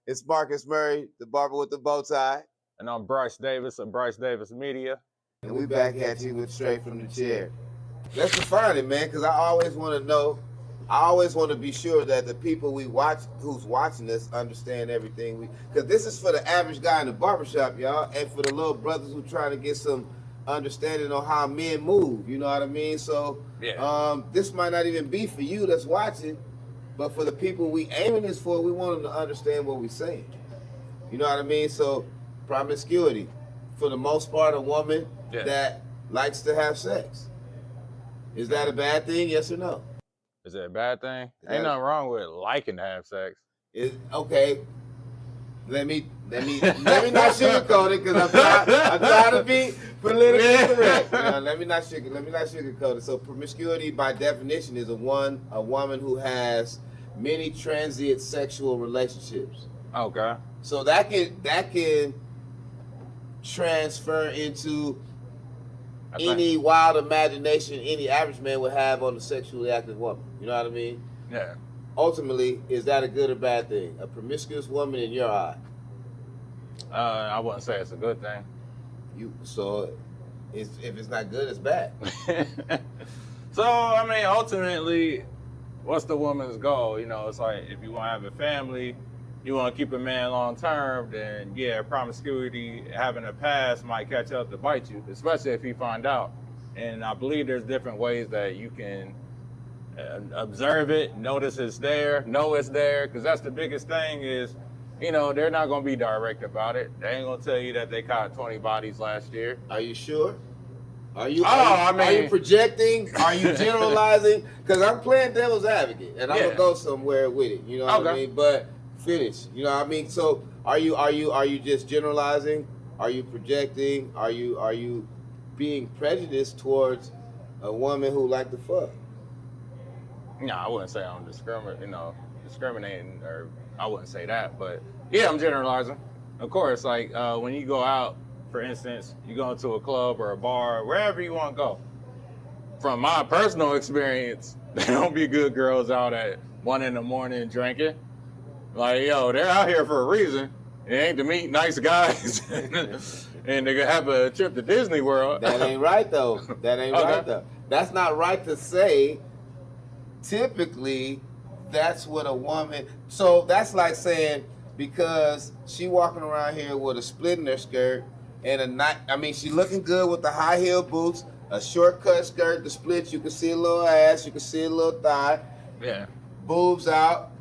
It's Marcus Murray, the barber with the bow tie. And I'm Brice Davis of Brice Davis Media. And we back at you with Straight from the Chair. Let's define it, man, because I always want to know, I always want to be sure that the people we watch, who's watching this, understand everything. Because this is for the average guy in the barbershop, y'all, and for the little brothers who trying to get some understanding on how men move, you know what I mean? So this might not even be for you that's watching, but for the people we aiming this for, we want them to understand what we're saying. You know what I mean? So promiscuity, for the most part, a woman that likes to have sex. Is that a bad thing? Yes or no? Is it a bad thing? Ain't nothing wrong with liking to have sex. Okay. Let me not sugarcoat it because I'm trying to be politically correct. Let me not sugarcoat it. So promiscuity, by definition, is a woman who has many transient sexual relationships. Okay. So that can transfer into any wild imagination any average man would have on a sexually active woman. You know what I mean? Yeah. Ultimately, is that a good or bad thing? A promiscuous woman in your eye? I wouldn't say it's a good thing. If it's not good, it's bad. So, I mean, ultimately, what's the woman's goal? You know, it's like if you want to have a family, you want to keep a man long term, then yeah, promiscuity, having a past might catch up to bite you, especially if you find out. And I believe there's different ways that you can observe it, notice it's there, know it's there, because that's the biggest thing is, you know, they're not going to be direct about it. They ain't going to tell you that they caught 20 bodies last year. Are you sure? Are you projecting? Are you generalizing? Because I'm playing devil's advocate, and I'm going to go somewhere with it. You know what I mean? But finish. You know what I mean? So are you just generalizing? Are you projecting? Are you being prejudiced towards a woman who like to fuck? No, I wouldn't say I'm discriminating, or I wouldn't say that, but yeah, I'm generalizing. Of course, like when you go out, for instance, you go into a club or a bar, wherever you want to go. From my personal experience, there don't be good girls out at 1 a.m. drinking. Like, yo, they're out here for a reason. It ain't to meet nice guys and they have a trip to Disney World. That ain't right, though. That ain't right, though. That's not right to say. Typically, that's what a woman... So that's like saying, because she walking around here with a split in her skirt and she looking good with the high heel boots, a short cut skirt, the split, you can see a little ass, you can see a little thigh. Yeah. Boobs out.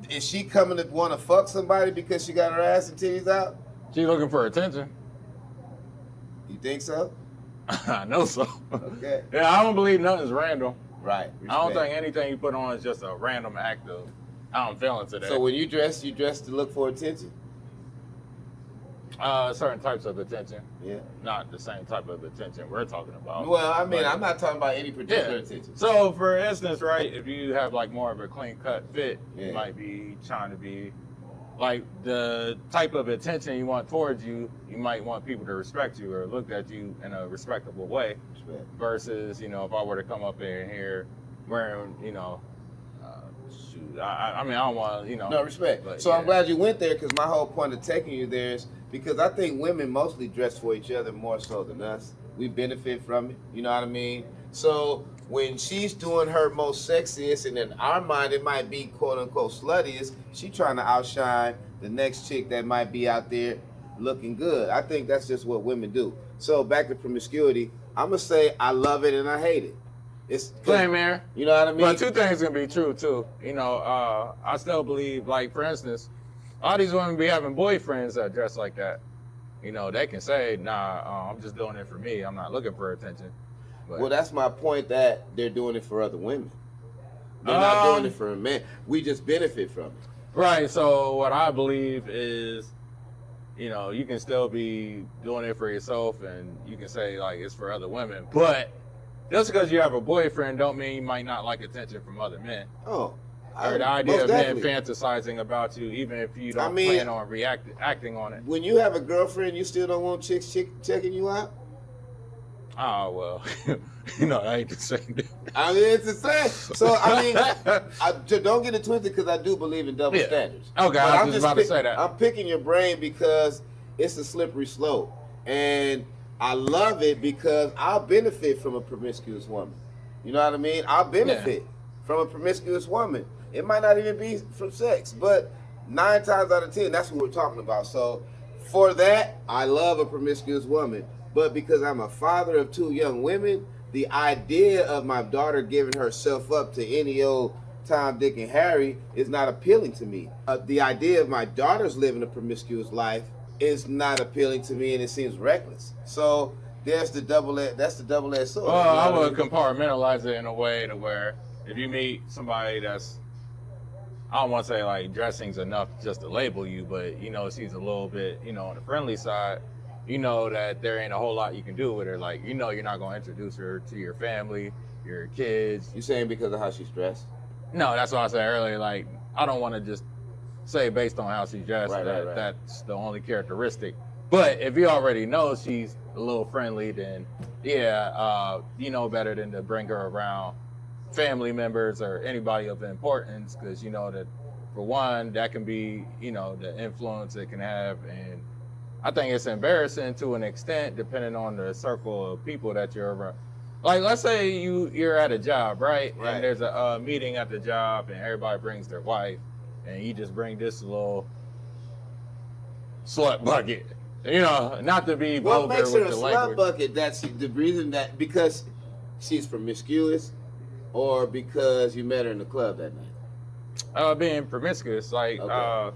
Is she coming to want to fuck somebody because she got her ass and titties out? She looking for attention. You think so? I know so. Okay. Yeah, I don't believe nothing's random. Right. Respect. I don't think anything you put on is just a random act of how I'm feeling today. So when you dress to look for attention? Certain types of attention. Yeah. Not the same type of attention we're talking about. Well, I mean, I'm not talking about any particular attention. So for instance, right, if you have like more of a clean cut fit, you might be trying to be like the type of attention you want towards you, you might want people to respect you or look at you in a respectable way. Versus, you know, if I were to come up in here wearing, you know, shoes. I mean, I don't want to, you know. No, respect. But, so I'm glad you went there, because my whole point of taking you there is because I think women mostly dress for each other more so than us. We benefit from it. You know what I mean? So when she's doing her most sexiest, and in our mind it might be quote unquote sluttiest, she trying to outshine the next chick that might be out there looking good. I think that's just what women do. So back to promiscuity, I'm gonna say I love it and I hate it. It's same here. You know what I mean? But two things can be true too. You know, I still believe, like for instance, all these women be having boyfriends that dress like that. You know, they can say, nah, I'm just doing it for me. I'm not looking for attention. But, well, that's my point, that they're doing it for other women. They're not doing it for a man. We just benefit from it. Right. So what I believe is, you know, you can still be doing it for yourself, and you can say like it's for other women. But just because you have a boyfriend don't mean you might not like attention from other men. Oh. Or the idea of men fantasizing about you, even if you don't plan on acting on it. When you have a girlfriend, you still don't want chicks checking you out? Oh well, you know, I ain't the same. I mean, it's the same. So I mean, don't get it twisted because I do believe in double standards. Okay, but I was just about to say that. I'm picking your brain because it's a slippery slope, and I love it because I'll benefit from a promiscuous woman. You know what I mean? I'll benefit from a promiscuous woman. It might not even be from sex, but 9 times out of 10, that's what we're talking about. So for that, I love a promiscuous woman. But because I'm a father of 2 young women, the idea of my daughter giving herself up to any old Tom, Dick, and Harry is not appealing to me. The idea of my daughter's living a promiscuous life is not appealing to me, and it seems reckless. So that's the double-edged sword. Well, I would compartmentalize it in a way to where if you meet somebody that's, I don't want to say like dressing's enough just to label you, but you know, she's a little bit, you know, on the friendly side, you know that there ain't a whole lot you can do with her. Like, you know, you're not going to introduce her to your family, your kids. You saying because of how she's dressed? No, that's what I said earlier. Like, I don't want to just say based on how she's dressed that that's the only characteristic. But if you already know she's a little friendly, then you know better than to bring her around family members or anybody of importance, because you know that for one, that can be, you know, the influence it can have. And I think it's embarrassing to an extent, depending on the circle of people that you're around. Like, let's say you're at a job, right? And there's a meeting at the job, and everybody brings their wife, and you just bring this little slut bucket. You know, not to be vulgar with the language. What makes her a slut bucket? That's the reason that because she's promiscuous, or because you met her in the club that night? Being promiscuous, like we're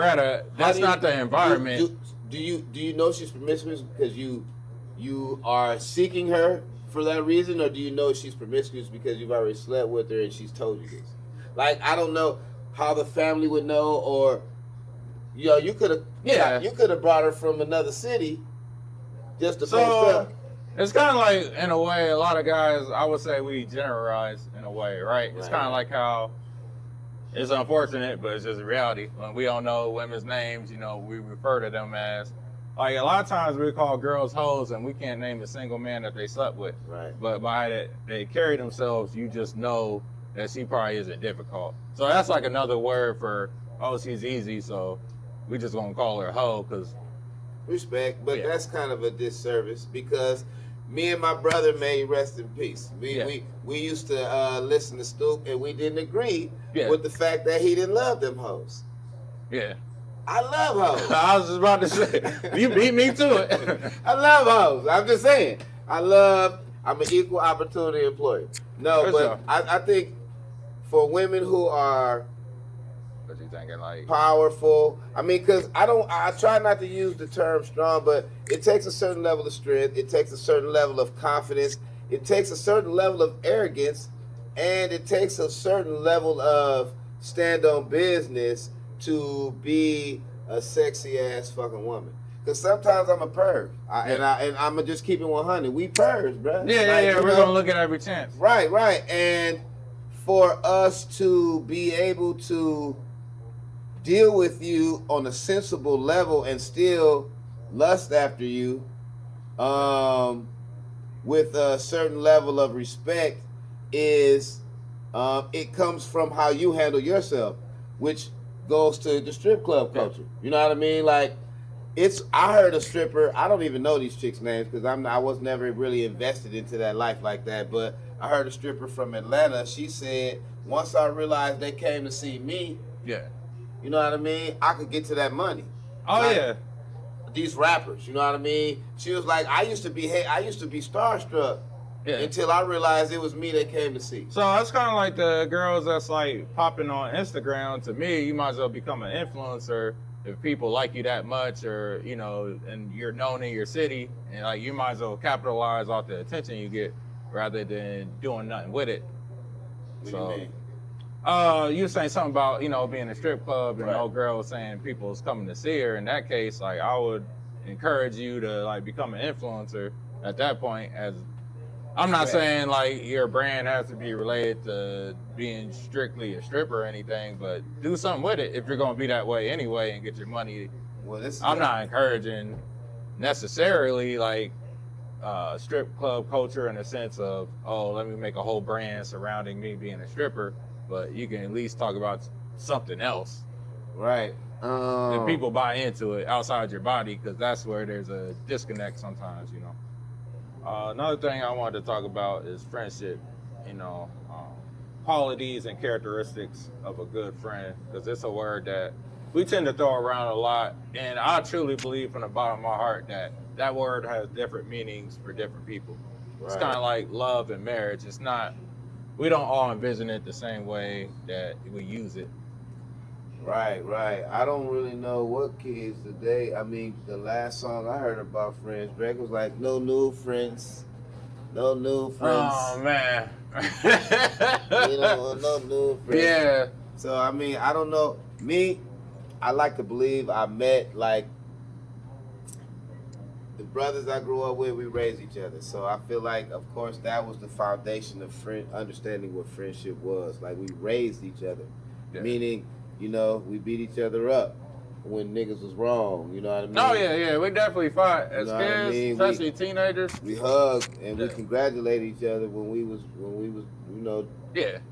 at a. That's not the environment. Do you know she's promiscuous because you are seeking her for that reason, or do you know she's promiscuous because you've already slept with her and she's told you this? Like, I don't know how the family would know, or you know, you could have brought her from another city just to post up. It's kind of like, in a way, a lot of guys, I would say we generalize in a way, right? It's kind of like how it's unfortunate, but it's just reality. When we don't know women's names, you know, we refer to them as, like, a lot of times we call girls hoes and we can't name a single man that they slept with. Right. But by that they carry themselves, you just know that she probably isn't difficult. So that's like another word for, oh, she's easy, so we just gonna call her a hoe, because... Respect, but that's kind of a disservice, because me and my brother, may rest in peace, we used to listen to Stoop, and we didn't agree with the fact that he didn't love them hoes. Yeah. I love hoes. I was just about to say, you beat me to it. I love hoes. I'm just saying. I'm an equal opportunity employee. No, but I think for women who are what you thinking, like powerful, I mean, because I try not to use the term strong, but it takes a certain level of strength, it takes a certain level of confidence, it takes a certain level of arrogance, and it takes a certain level of stand on business to be a sexy ass fucking woman. Because sometimes I'm a perv, and I'm just keep it 100. We pervs, bro. Yeah, we're gonna look at every chance. Right, and for us to be able to deal with you on a sensible level and still lust after you, with a certain level of respect, is it comes from how you handle yourself, which goes to the strip club culture. You know what I mean? Like, I heard a stripper, I don't even know these chicks' names because I was never really invested into that life like that, but I heard a stripper from Atlanta. She said, once I realized they came to see me, you know what I mean, I could get to that money. These rappers, you know what I mean? She was like, I used to be starstruck until I realized it was me they came to see. So that's kind of like the girls that's like popping on Instagram. To me, you might as well become an influencer if people like you that much, or, you know, and you're known in your city, and like you might as well capitalize off the attention you get rather than doing nothing with it. What do you mean? You were saying something about, you know, being in a strip club, and the old girl was saying people's coming to see her. In that case, like, I would encourage you to like become an influencer at that point. As I'm not saying like your brand has to be related to being strictly a stripper or anything, but do something with it if you're gonna be that way anyway and get your money. Well, I'm not encouraging necessarily like strip club culture in the sense of, oh, let me make a whole brand surrounding me being a stripper, but you can at least talk about something else. Right. And people buy into it outside your body, because that's where there's a disconnect sometimes, you know. Another thing I wanted to talk about is friendship, you know, qualities and characteristics of a good friend, because it's a word that we tend to throw around a lot, and I truly believe from the bottom of my heart that that word has different meanings for different people. Right. It's kind of like love and marriage. It's not, we don't all envision it the same way that we use it. Right. I don't really know what kids today. I mean, the last song I heard about friends, Greg, was like, no new friends. No new friends. Oh, man. You know, no new friends. Yeah. So, I mean, I don't know. Me, I like to believe I met, like, the brothers I grew up with, we raised each other. So I feel like, of course, that was the foundation of understanding what friendship was. Like, we raised each other. Yeah. Meaning, you know, we beat each other up when niggas was wrong. You know what I mean? Oh, yeah. We definitely fought as kids, I mean? Especially teenagers. We hugged and we congratulated each other when we was, you know,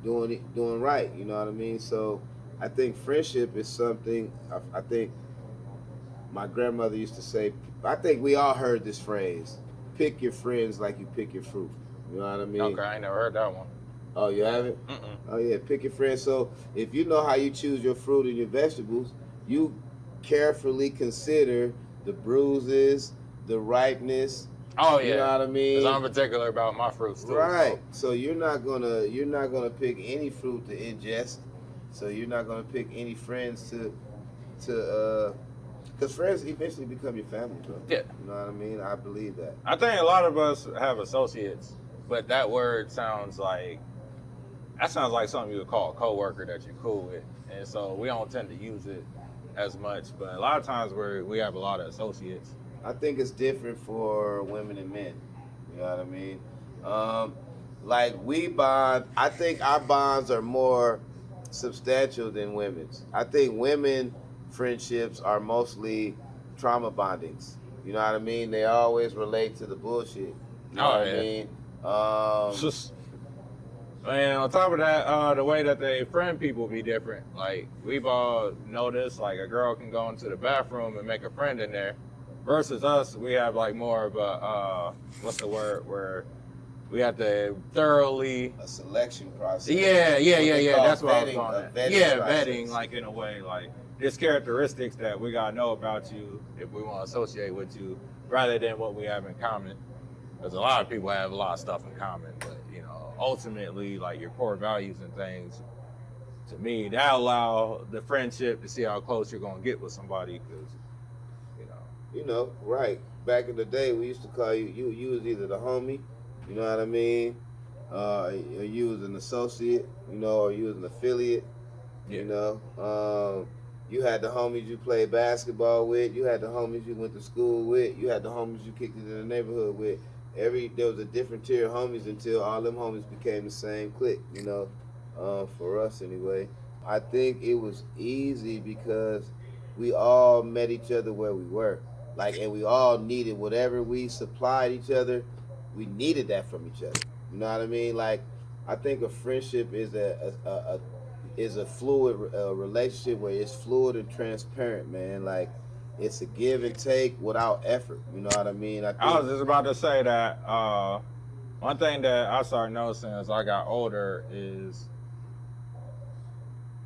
doing right. You know what I mean? So I think friendship is something, I think my grandmother used to say, I think we all heard this phrase, pick your friends like you pick your fruit. You know what I mean? Okay, I ain't never heard that one. Oh, you haven't? Oh, yeah, pick your friends. So if you know how you choose your fruit and your vegetables, you carefully consider the bruises, the ripeness. Oh, yeah. You know what I mean? Because I'm particular about my fruits, too. Right. So you're not gonna pick any fruit to ingest. So you're not gonna pick any friends to because friends eventually become your family, bro. Yeah. You know what I mean? I believe that. I think a lot of us have associates, but that word sounds like something you would call a coworker that you're cool with. And so we don't tend to use it as much, but a lot of times we have a lot of associates. I think it's different for women and men. You know what I mean? Like we bond, I think our bonds are more substantial than women's. I think women friendships are mostly trauma bondings. You know what I mean? They always relate to the bullshit. You know what I mean? And on top of that, the way that they friend people be different. Like, we've all noticed, like, a girl can go into the bathroom and make a friend in there. Versus us, we have, like, more of a, what's the word, where we have to thoroughly... A selection process. Yeah, that's what I was calling it. Yeah, process. Vetting, like, in a way, like, there's characteristics that we gotta know about you if we want to associate with you, rather than what we have in common. Because a lot of people have a lot of stuff in common, but, you know, ultimately, like, your core values and things, to me, that allow the friendship to see how close you're going to get with somebody, because, you know, right. Back in the day, we used to call you was either the homie, you know what I mean, or you was an associate, you know, or you was an affiliate, you know. You had the homies you played basketball with, you had the homies you went to school with, you had the homies you kicked it in the neighborhood with. There was a different tier of homies until all them homies became the same clique, you know, for us anyway. I think it was easy because we all met each other where we were. Like, and we all needed whatever we supplied each other, we needed that from each other. You know what I mean? Like, I think a friendship is a fluid relationship where it's fluid and transparent, man. Like, it's a give and take without effort. You know what I mean? I was just about to say that one thing that I started noticing as I got older is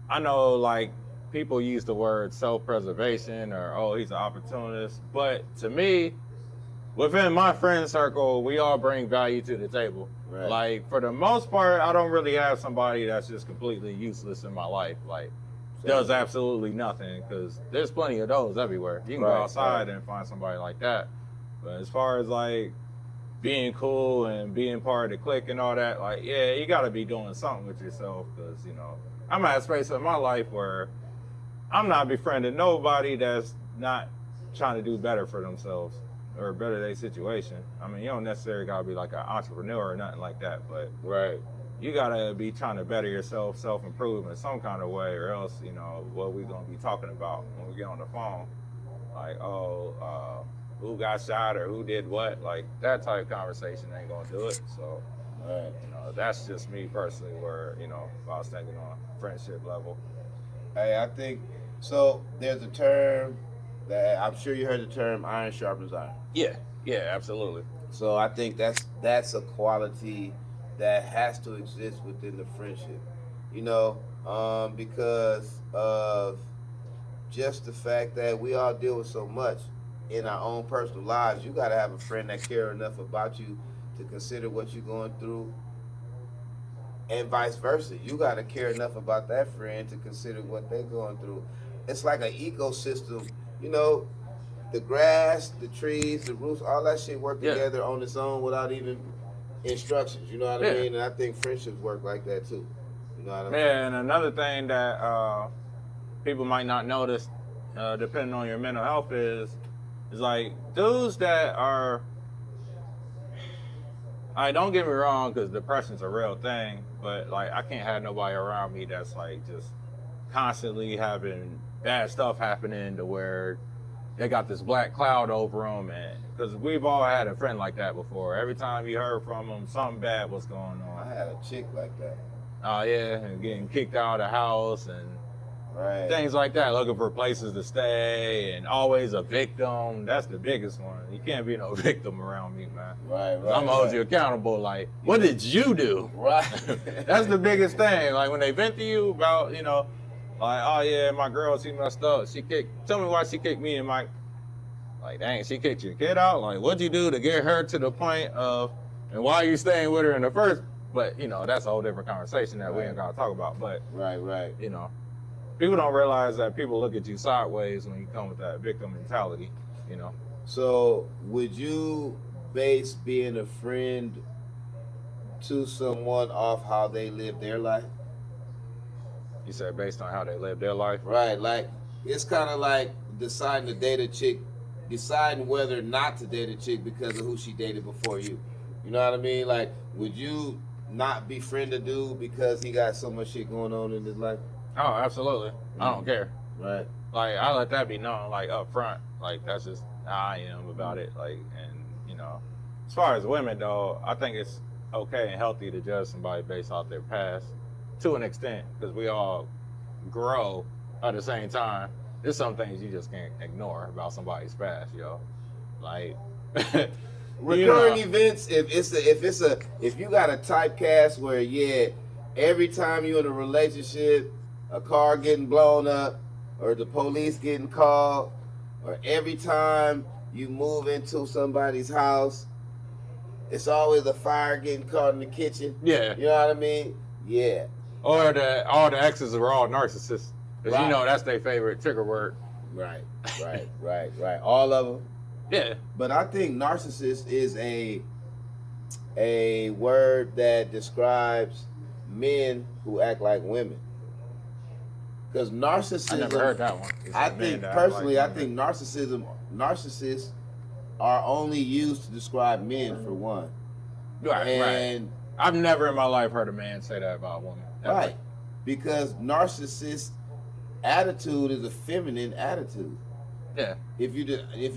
I know, like, people use the word self-preservation or, oh, he's an opportunist. But to me, within my friend circle, we all bring value to the table. Right. Like, for the most part, I don't really have somebody that's just completely useless in my life. Like, does absolutely nothing, because there's plenty of those everywhere. You can go outside and find somebody like that. But as far as, like, being cool and being part of the clique and all that, like, yeah, you got to be doing something with yourself, because, you know, I'm at a space in my life where I'm not befriending nobody that's not trying to do better for themselves or better their situation. I mean, you don't necessarily got to be like an entrepreneur or nothing like that, but you got to be trying to better yourself, self-improve in some kind of way, or else, you know, what we going to be talking about when we get on the phone. Like, who got shot or who did what. Like that type of conversation ain't gonna do it. So, Right. you know, that's just me personally. Where you know, if I was thinking on a friendship level. Hey, I think so. There's a term that I'm sure you heard the term "iron sharpens iron." Yeah, yeah, absolutely. So I think that's a quality that has to exist within the friendship, you know, because of just the fact that we all deal with so much in our own personal lives. You got to have a friend that care enough about you to consider what you're going through, and vice versa. You got to care enough about that friend to consider what they're going through. It's like an ecosystem, you know. The grass, the trees, the roots, all that shit work together on its own without even instructions. You know what I mean? And I think friendships work like that too. You know what I mean? Yeah, and another thing that people might not notice, depending on your mental health, is like dudes that are. Don't get me wrong, because depression's a real thing, but like I can't have nobody around me that's like just constantly having bad stuff happening to where they got this black cloud over them, and because we've all had a friend like that before. Every time you heard from them, something bad was going on. I had a chick like that. Oh yeah, and getting kicked out of the house and things like that, looking for places to stay, and always a victim. That's the biggest one. You can't be no victim around me, man. Right. I'm gonna hold you accountable. Like, what did you do? Right. That's the biggest thing. Like when they vent to you about, you know, like, oh yeah, my girl, she messed up. Tell me why she kicked me and Mike. Like, dang, she kicked your kid out? Like, what'd you do to get her to the point of, and why are you staying with her in the first? But, you know, that's a whole different conversation that we ain't gonna talk about. But, right. You know, people don't realize that people look at you sideways when you come with that victim mentality, you know. So, would you base being a friend to someone off how they live their life? You said based on how they live their life? Right, like, it's kind of like deciding to date a chick, deciding whether not to date a chick because of who she dated before you. You know what I mean? Like, would you not befriend a dude because he got so much shit going on in his life? Oh, absolutely. I don't care. Right. Like, I let that be known, like, up front. Like, that's just how I am about it. Like, and, you know, as far as women, though, I think it's okay and healthy to judge somebody based off their past to an extent, because we all grow at the same time. There's some things you just can't ignore about somebody's past, yo. Like, recurring events. If you got a typecast where every time you're in a relationship, a car getting blown up, or the police getting called, or every time you move into somebody's house, it's always a fire getting caught in the kitchen. Yeah. You know what I mean? Yeah. Or all the exes are all narcissists. Because you know that's their favorite trigger word. Right. All of them. Yeah. But I think narcissist is a word that describes men who act like women. Because narcissism, I never heard that one. I think personally, I think narcissists are only used to describe men for one. Right. I've never in my life heard a man say that about a woman. Ever. Right. Because narcissist attitude is a feminine attitude. Yeah. If you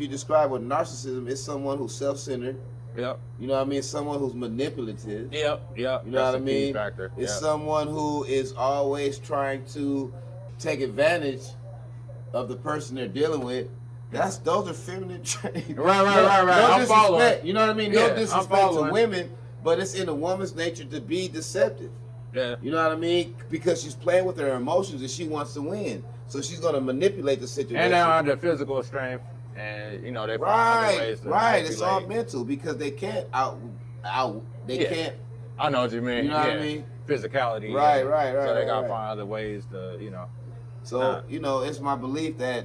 describe what narcissism is, someone who's self-centered. Yep. You know what I mean? Someone who's manipulative. Yep. You know what I mean? It's someone who is always trying to take advantage of the person they're dealing with. Those are feminine traits. Right. No disrespect. You know what I mean? No disrespect to women, but it's in a woman's nature to be deceptive. Yeah. You know what I mean? Because she's playing with her emotions and she wants to win. So she's going to manipulate the situation. And they're under physical strength, and you know they find other ways to manipulate. It's all mental because they can't can't. I know what you mean. You know what I mean? Physicality. Right. So they got to find other ways to, you know. So it's my belief that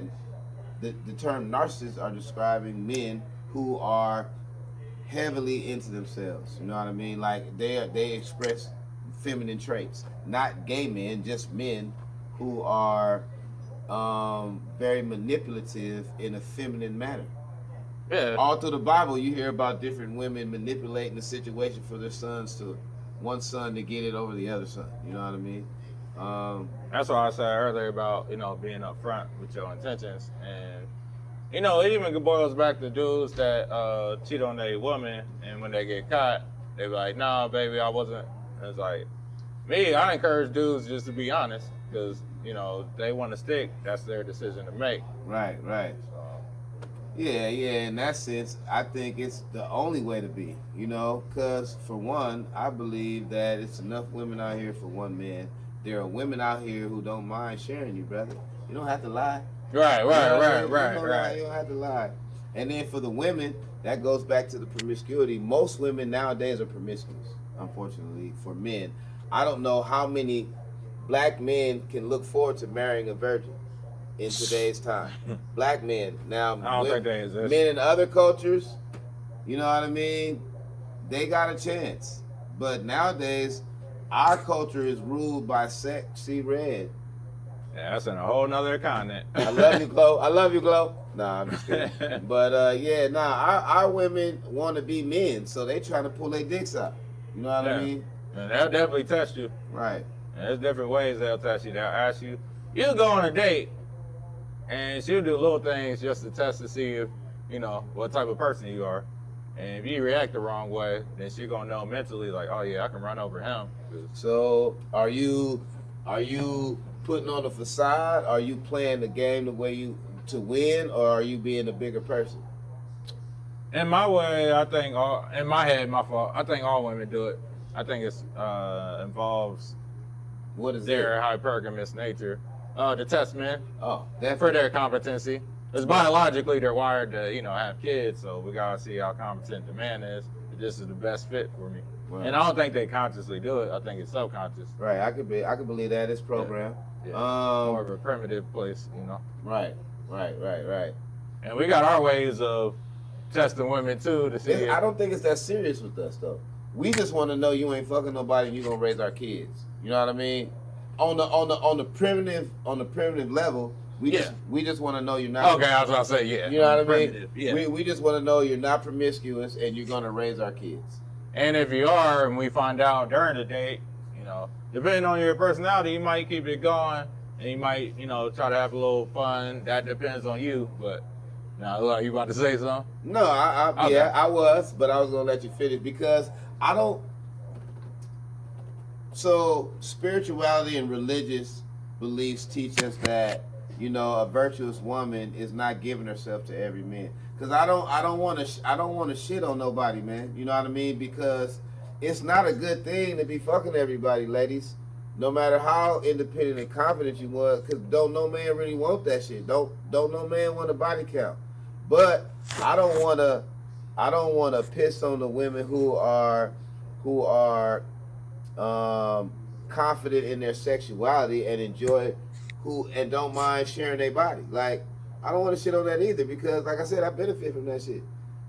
the term narcissists are describing men who are heavily into themselves. You know what I mean? Like they express feminine traits, not gay men, just men who are very manipulative in a feminine manner. Yeah. All through the Bible, you hear about different women manipulating the situation for their one son to get it over the other son. You know what I mean? That's why I said earlier about, you know, being upfront with your intentions. And You know, it even boils back to dudes that cheat on their woman, and when they get caught, they be like, "Nah, baby, I wasn't." And it's like, me, I encourage dudes just to be honest, because you know they want to stick. That's their decision to make. Right, right. So, Yeah, yeah. In that sense, I think it's the only way to be. You know, because for one, I believe that it's enough women out here for one man. There are women out here who don't mind sharing you, brother. You don't have to lie. right. You don't have to lie. And then for the women, that goes back to the promiscuity. Most women nowadays are promiscuous, unfortunately, for men. I don't know how many black men can look forward to marrying a virgin in today's time. Black men. Now, I don't think they exist. men in other cultures, you know what I mean? They got a chance. But nowadays, our culture is ruled by sexy red. Yeah, that's in a whole nother continent. I love you, Glo. I love you, Glo. Nah, I'm just kidding. But our women want to be men, so they trying to pull their dicks out. You know what I mean? And they'll definitely test you. Right. And there's different ways they'll test you. They'll ask you, you'll go on a date, and she'll do little things just to test to see if, you know, what type of person you are. And if you react the wrong way, then she's gonna know mentally, like, oh yeah, I can run over him. So are you putting on a facade? Are you playing the game the way you to win, or are you being a bigger person? In my way, I think in my head, my fault. I think all women do it. I think it's involves What is their hypergamous nature. The test men Oh, for definitely. their competency. Because biologically they're wired to, you know, have kids, so we gotta see how competent the man is. If this is the best fit for me. Right. And I don't think they consciously do it. I think it's subconscious. Right. I could believe that it's programmed. Yeah. More of a primitive place, you know. Right. And we got our ways of testing women too to see. I don't think it's that serious with us though. We just want to know you ain't fucking nobody and you gonna raise our kids. You know what I mean? On the primitive level, we just want to know you're not. Okay, I was gonna say yeah. You know what I mean? Primitive, yeah. We just want to know you're not promiscuous and you're gonna raise our kids. And if you are, and we find out during the date, you know, depending on your personality, you might keep it going, and you might, you know, try to have a little fun. That depends on you. But now, look, you about to say something? No, Okay. Yeah, I was, but I was gonna let you finish because I don't. So spirituality and religious beliefs teach us that, you know, a virtuous woman is not giving herself to every man. Cause I don't want to shit on nobody, man. You know what I mean? Because it's not a good thing to be fucking everybody, ladies. No matter how independent and confident you was, cause don't no man really want that shit. Don't no man want a body count. But I don't want to piss on the women who are confident in their sexuality and and don't mind sharing their body. Like, I don't want to shit on that either because, like I said, I benefit from that shit.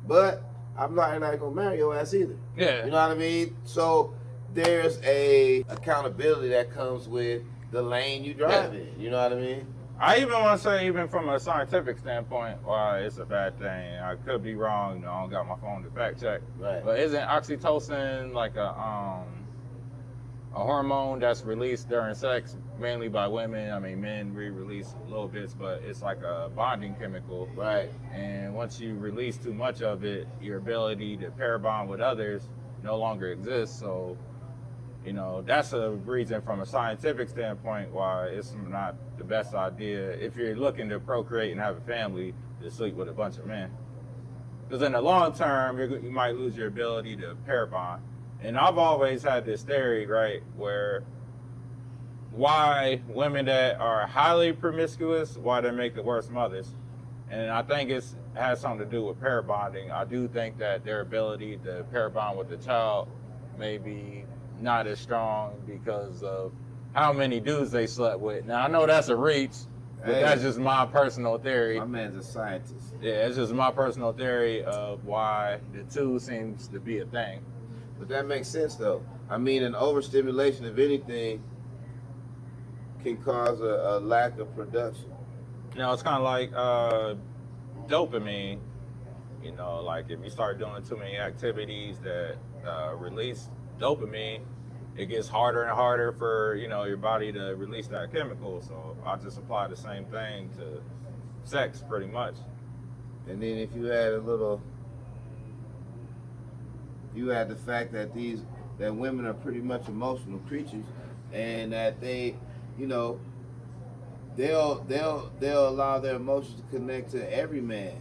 But I'm not gonna marry your ass either. Yeah. You know what I mean? So there's a accountability that comes with the lane you drive in. You know what I mean? I even want to say, even from a scientific standpoint, why it's a bad thing. I could be wrong. You know, I don't got my phone to fact check. Right. But isn't oxytocin like a hormone that's released during sex, mainly by women? I mean, men release little bits, but it's like a bonding chemical. Right. And once you release too much of it, your ability to pair bond with others no longer exists. So, you know, that's a reason from a scientific standpoint why it's not the best idea if you're looking to procreate and have a family to sleep with a bunch of men. Because in the long term, you might lose your ability to pair bond. And I've always had this theory, right, where why women that are highly promiscuous, why they make the worst mothers. And I think it has something to do with pair bonding. I do think that their ability to pair bond with the child may be not as strong because of how many dudes they slept with. Now, I know that's a reach, but that's just my personal theory. My man's a scientist. Yeah, it's just my personal theory of why the two seems to be a thing. But that makes sense, though. I mean, an overstimulation of anything can cause a lack of production. You know, it's kind of like dopamine. You know, like if you start doing too many activities that release dopamine, it gets harder and harder for, you know, your body to release that chemical. So I just apply the same thing to sex pretty much. And then if you had you had the fact that that women are pretty much emotional creatures, and that they, you know, they'll allow their emotions to connect to every man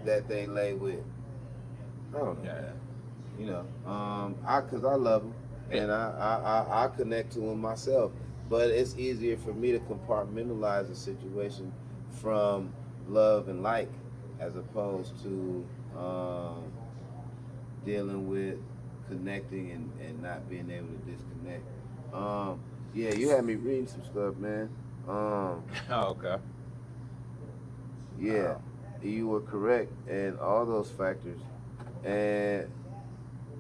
that they lay with. I don't know. Yeah. You know, cause I love them, and I connect to them myself. But it's easier for me to compartmentalize a situation from love and like, as opposed to dealing with connecting and not being able to disconnect. Yeah, you had me reading some stuff, man. Okay. Yeah, you were correct, and all those factors, and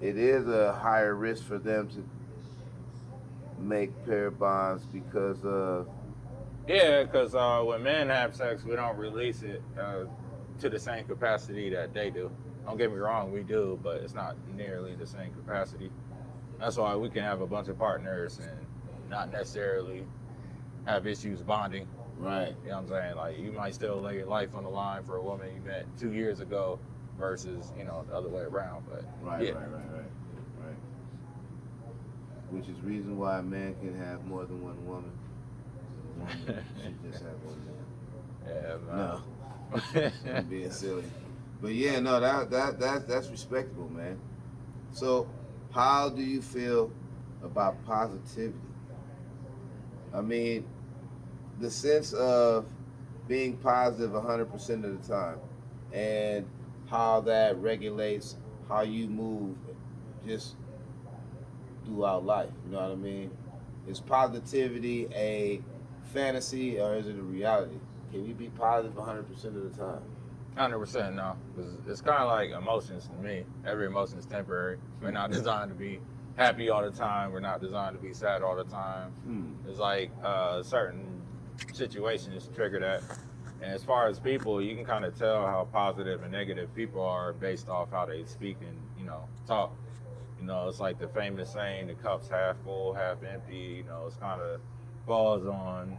it is a higher risk for them to make pair bonds because of. Yeah, because when men have sex, we don't release it to the same capacity that they do. Don't get me wrong, we do, but it's not nearly the same capacity. That's why we can have a bunch of partners and not necessarily have issues bonding. Right. You know what I'm saying? Like, you might still lay your life on the line for a woman you met 2 years ago versus, you know, the other way around. But Right. yeah. Right. Which is reason why a man can have more than one woman. A woman should just have one man. Yeah, man. No. I'm being silly. But yeah, no, that's respectable, man. So, how do you feel about positivity? I mean, the sense of being positive 100% of the time, and how that regulates how you move just throughout life. You know what I mean? Is positivity a fantasy or is it a reality? Can you be positive 100% of the time? 100% no. Because it's kind of like emotions to me. Every emotion is temporary. We're not designed to be happy all the time. We're not designed to be sad all the time. It's like certain situations trigger that. And as far as people, you can kind of tell how positive and negative people are based off how they speak and, you know, talk. You know, it's like the famous saying, the cup's half full, half empty. You know, it's kind of falls on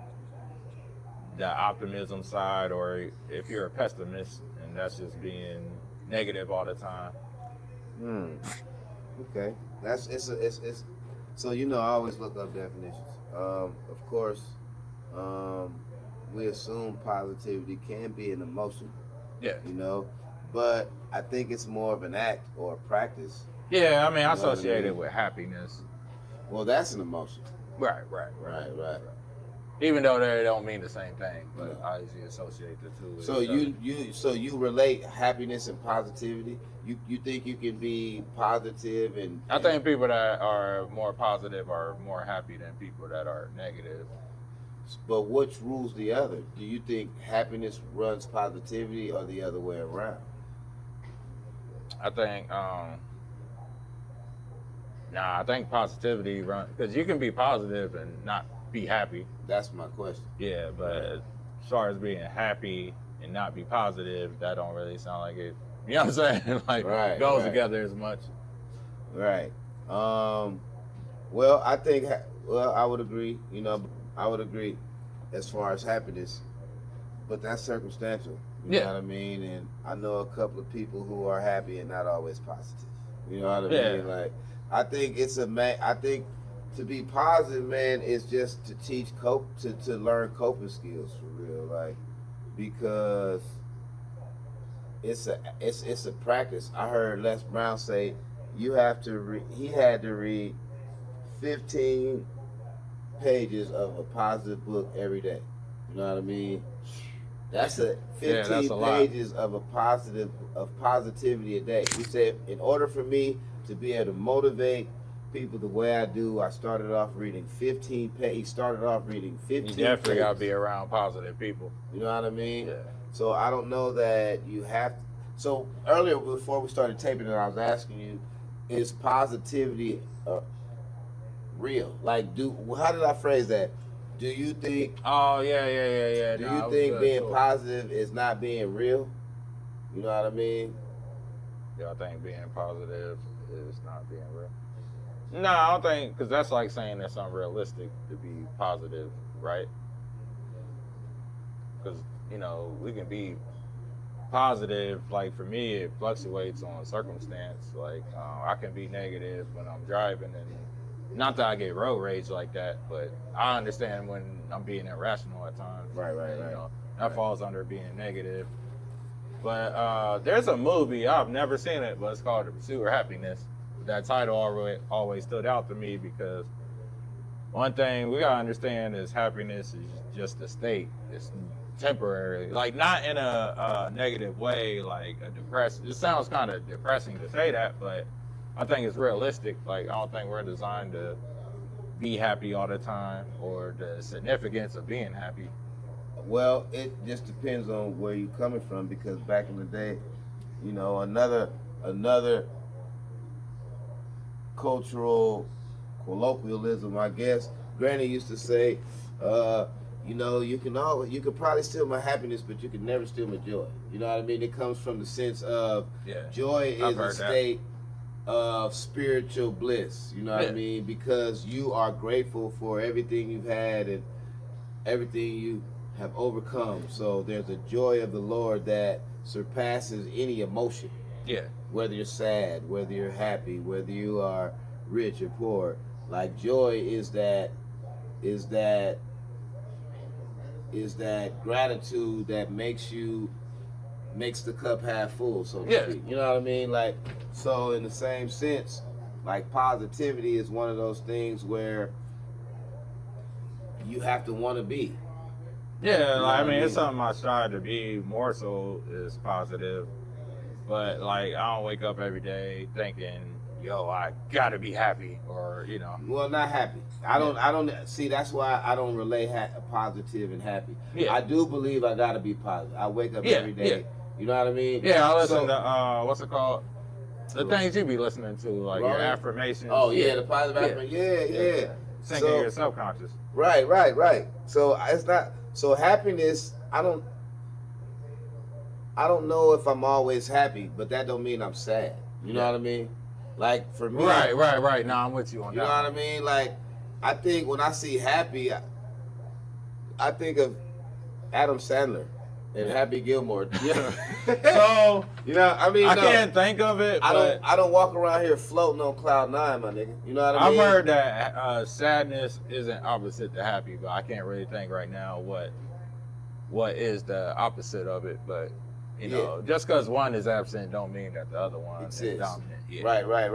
the optimism side, or if you're a pessimist and that's just being negative all the time. Okay, it's so, you know, I always look up definitions. Of course, we assume positivity can be an emotion. Yeah. You know, but I think it's more of an act or a practice. Yeah, I mean, I You know what I associate mean? it with happiness. Well, that's an emotion. Right. Even though they don't mean the same thing, but I usually associate the two with each So you relate happiness and positivity. You think you can be positive and I think people that are more positive are more happy than people that are negative. But which rules the other? Do you think happiness runs positivity or the other way around? I think I think positivity runs, because you can be positive and not be happy. That's my question. Yeah, but as far as being happy and not be positive, that don't really sound like it. You know what I'm saying? Like, goes together as much. Right. Well, I think. Well, I would agree. You know, I would agree as far as happiness, but that's circumstantial. You know what I mean? And I know a couple of people who are happy and not always positive. You know what I mean? Like, I think I think to be positive, man, is just to teach to learn coping skills for real, like, because it's a practice. I heard Les Brown say he had to read 15 pages of a positive book every day. You know what I mean? That's 15 pages of positivity a day. He said, in order for me to be able to motivate people the way I do, I started off reading 15 pages. He started off reading 15 pages. You definitely got to be around positive people. You know what I mean? Yeah. So I don't know that you have to. So earlier, before we started taping it, I was asking you, is positivity real? Like, how did I phrase that? Do you think? Oh, yeah. Do you think being positive is not being real? You know what I mean? Yeah, I think being positive is not being real. No, I don't think, because that's like saying that's unrealistic to be positive, right? Because, you know, we can be positive, like for me, it fluctuates on circumstance. Like I can be negative when I'm driving, and not that I get road rage like that, but I understand when I'm being irrational at times. Right. You know, that falls under being negative. But there's a movie, I've never seen it, but it's called The Pursuit of Happiness. That title always stood out to me because one thing we gotta understand is happiness is just a state. It's temporary, like not in a negative way, like a depressed. It sounds kind of depressing to say that, but I think it's realistic. Like I don't think we're designed to be happy all the time or the significance of being happy. Well, it just depends on where you're coming from, because back in the day, you know, another cultural colloquialism, I guess, Granny used to say, you know, you could probably steal my happiness, but you can never steal my joy. You know what I mean? It comes from the sense of joy is a state of spiritual bliss. You know what I mean? Because you are grateful for everything you've had and everything you have overcome. So there's a joy of the Lord that surpasses any emotion. Yeah. Whether you're sad, whether you're happy, whether you are rich or poor. Like joy is that gratitude that makes the cup half full, so to speak. You know what I mean? Like, so in the same sense, like positivity is one of those things where you have to want to be. Yeah, like, I mean, it's something I strive to be more so is positive. But like, I don't wake up every day thinking, yo, I gotta be happy, or you know. Well, not happy. I don't see. That's why I don't relate positive and happy. Yeah. I do believe I gotta be positive. I wake up every day. Yeah. You know what I mean? Yeah, I listen to what's it called? The things you be listening to, like your affirmations. Oh yeah, the positive affirmations. Yeah. Thinking your subconscious. Right. So it's not. So happiness. I don't know if I'm always happy, but that don't mean I'm sad. You know what I mean? Like for me. Right. No, I'm with you on that. You know what I mean? Like, I think when I see happy, I think of Adam Sandler and Happy Gilmore. Yeah. So you know, I mean, I can't think of it. I don't walk around here floating on cloud nine, my nigga. You know what I mean? I've heard that sadness isn't opposite to happy, but I can't really think right now what is the opposite of it. But you know, just because one is absent don't mean that the other one is dominant. Yeah. Right.